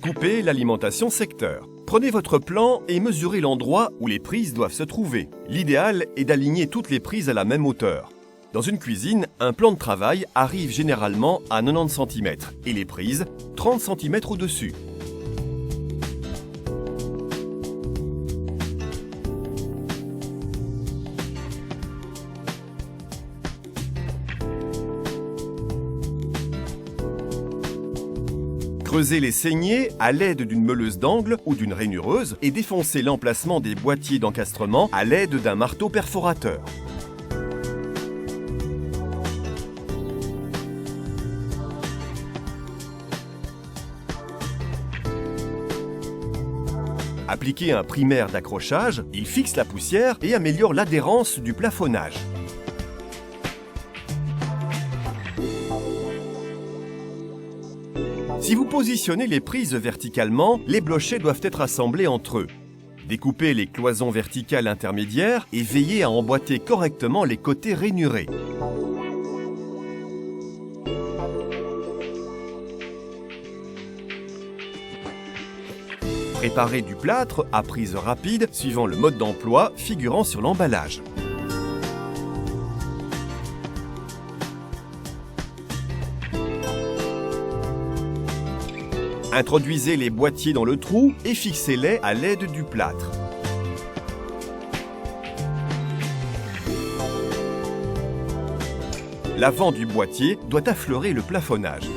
Découpez l'alimentation secteur. Prenez votre plan et mesurez l'endroit où les prises doivent se trouver. L'idéal est d'aligner toutes les prises à la même hauteur. Dans une cuisine, un plan de travail arrive généralement à 90 cm et les prises 30 cm au-dessus. Creusez les saignées à l'aide d'une meuleuse d'angle ou d'une rainureuse et défoncez l'emplacement des boîtiers d'encastrement à l'aide d'un marteau perforateur. Appliquez un primaire d'accrochage, il fixe la poussière et améliore l'adhérence du plafonnage. Si vous positionnez les prises verticalement, les blochets doivent être assemblés entre eux. Découpez les cloisons verticales intermédiaires et veillez à emboîter correctement les côtés rainurés. Préparez du plâtre à prise rapide suivant le mode d'emploi figurant sur l'emballage. Introduisez les boîtiers dans le trou et fixez-les à l'aide du plâtre. L'avant du boîtier doit affleurer le plafonnage.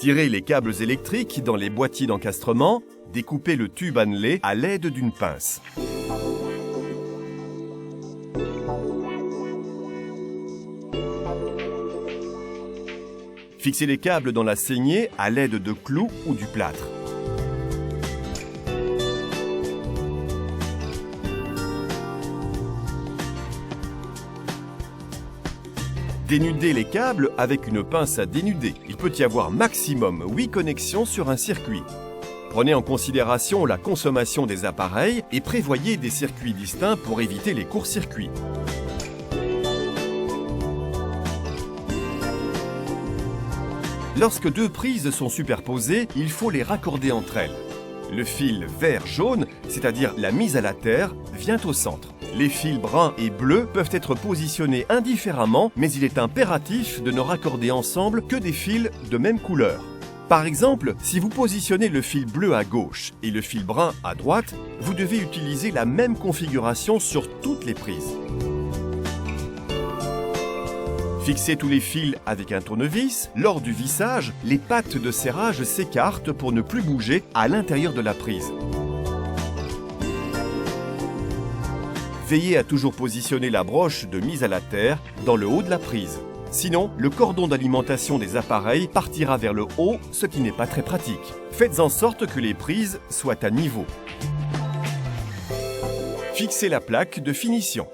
Tirez les câbles électriques dans les boîtiers d'encastrement, découpez le tube annelé à l'aide d'une pince. Fixez les câbles dans la saignée à l'aide de clous ou du plâtre. Dénudez les câbles avec une pince à dénuder. Il peut y avoir maximum 8 connexions sur un circuit. Prenez en considération la consommation des appareils et prévoyez des circuits distincts pour éviter les courts-circuits. Lorsque deux prises sont superposées, il faut les raccorder entre elles. Le fil vert-jaune, c'est-à-dire la mise à la terre, vient au centre. Les fils bruns et bleus peuvent être positionnés indifféremment, mais il est impératif de ne raccorder ensemble que des fils de même couleur. Par exemple, si vous positionnez le fil bleu à gauche et le fil brun à droite, vous devez utiliser la même configuration sur toutes les prises. Fixez tous les fils avec un tournevis. Lors du vissage, les pattes de serrage s'écartent pour ne plus bouger à l'intérieur de la prise. Veillez à toujours positionner la broche de mise à la terre dans le haut de la prise. Sinon, le cordon d'alimentation des appareils partira vers le haut, ce qui n'est pas très pratique. Faites en sorte que les prises soient à niveau. Fixez la plaque de finition.